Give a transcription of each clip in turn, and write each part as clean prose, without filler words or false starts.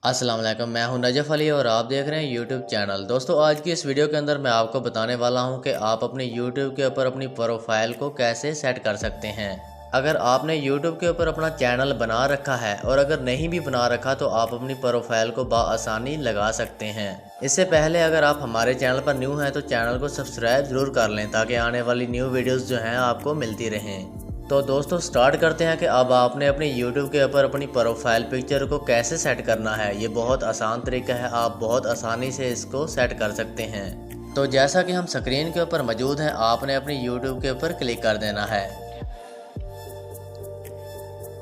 अस्सलाम वालेकुम, मैं हूं नजफ़ अली और आप देख रहे हैं यूट्यूब चैनल। दोस्तों, आज की इस वीडियो के अंदर मैं आपको बताने वाला हूं कि आप अपनी यूट्यूब के ऊपर अपनी प्रोफाइल को कैसे सेट कर सकते हैं। अगर आपने यूट्यूब के ऊपर अपना चैनल बना रखा है और अगर नहीं भी बना रखा तो आप अपनी प्रोफाइल को बआसानी लगा सकते हैं। इससे पहले अगर आप हमारे चैनल पर न्यू हैं तो चैनल को सब्सक्राइब ज़रूर कर लें ताकि आने वाली न्यू वीडियोज़ जो हैं आपको मिलती रहें। तो दोस्तों, स्टार्ट करते हैं कि अब आपने अपनी YouTube के ऊपर अपनी प्रोफाइल पिक्चर को कैसे सेट करना है। ये बहुत आसान तरीका है, आप बहुत आसानी से इसको सेट कर सकते हैं। तो जैसा कि हम स्क्रीन के ऊपर मौजूद हैं, आपने अपनी YouTube के ऊपर क्लिक कर देना है।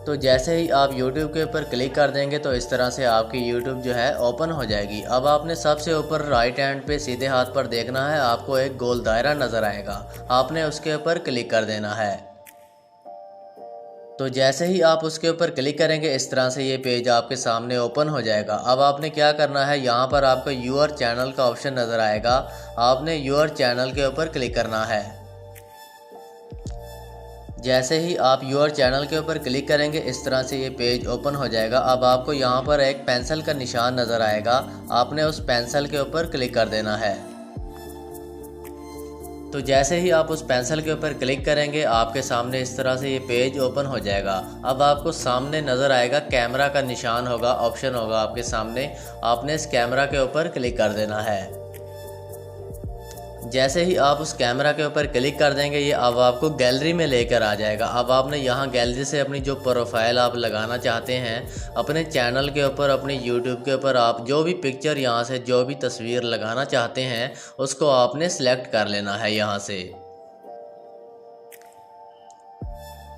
तो जैसे ही आप YouTube के ऊपर क्लिक कर देंगे तो इस तरह से आपकी YouTube जो है ओपन हो जाएगी। अब आपने सबसे ऊपर राइट हैंड पे सीधे हाथ पर देखना है, आपको एक गोल दायरा नज़र आएगा, आपने उसके ऊपर क्लिक कर देना है। तो जैसे ही आप उसके ऊपर क्लिक करेंगे इस तरह से ये पेज आपके सामने ओपन हो जाएगा। अब आपने क्या करना है, यहाँ पर आपको यूअर चैनल का ऑप्शन नज़र आएगा, आपने यूअर चैनल के ऊपर क्लिक करना है। जैसे ही आप यूअर चैनल के ऊपर क्लिक करेंगे इस तरह से ये पेज ओपन हो जाएगा। अब आपको यहाँ पर एक पेंसिल का निशान नज़र आएगा, आपने उस पेंसिल के ऊपर क्लिक कर देना है। तो जैसे ही आप उस पेंसिल के ऊपर क्लिक करेंगे आपके सामने इस तरह से ये पेज ओपन हो जाएगा। अब आपको सामने नज़र आएगा, कैमरा का निशान होगा, ऑप्शन होगा आपके सामने, आपने इस कैमरा के ऊपर क्लिक कर देना है। जैसे ही आप उस कैमरा के ऊपर क्लिक कर देंगे ये अब आपको गैलरी में लेकर आ जाएगा। अब आपने यहाँ गैलरी से अपनी जो प्रोफाइल आप लगाना चाहते हैं अपने चैनल के ऊपर, अपने यूट्यूब के ऊपर, आप जो भी पिक्चर यहाँ से जो भी तस्वीर लगाना चाहते हैं उसको आपने सेलेक्ट कर लेना है यहाँ से।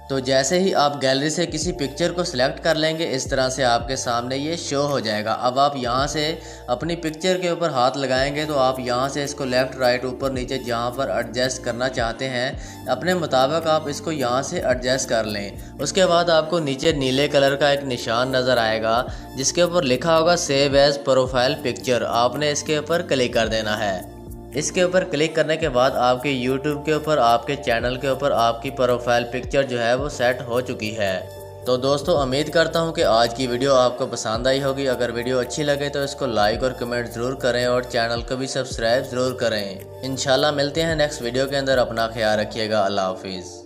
तो जैसे ही आप गैलरी से किसी पिक्चर को सिलेक्ट कर लेंगे इस तरह से आपके सामने ये शो हो जाएगा। अब आप यहाँ से अपनी पिक्चर के ऊपर हाथ लगाएंगे तो आप यहाँ से इसको लेफ़्ट राइट ऊपर नीचे जहाँ पर एडजस्ट करना चाहते हैं अपने मुताबिक आप इसको यहाँ से एडजस्ट कर लें। उसके बाद आपको नीचे नीले कलर का एक निशान नज़र आएगा जिसके ऊपर लिखा होगा सेव एज़ प्रोफाइल पिक्चर, आपने इसके ऊपर क्लिक कर देना है। इसके ऊपर क्लिक करने के बाद आपके YouTube के ऊपर, आपके चैनल के ऊपर आपकी प्रोफाइल पिक्चर जो है वो सेट हो चुकी है। तो दोस्तों, उम्मीद करता हूँ कि आज की वीडियो आपको पसंद आई होगी। अगर वीडियो अच्छी लगे तो इसको लाइक और कमेंट ज़रूर करें और चैनल को भी सब्सक्राइब ज़रूर करें। इंशाल्लाह मिलते हैं नेक्स्ट वीडियो के अंदर। अपना ख्याल रखिएगा। अल्लाह हाफिज़।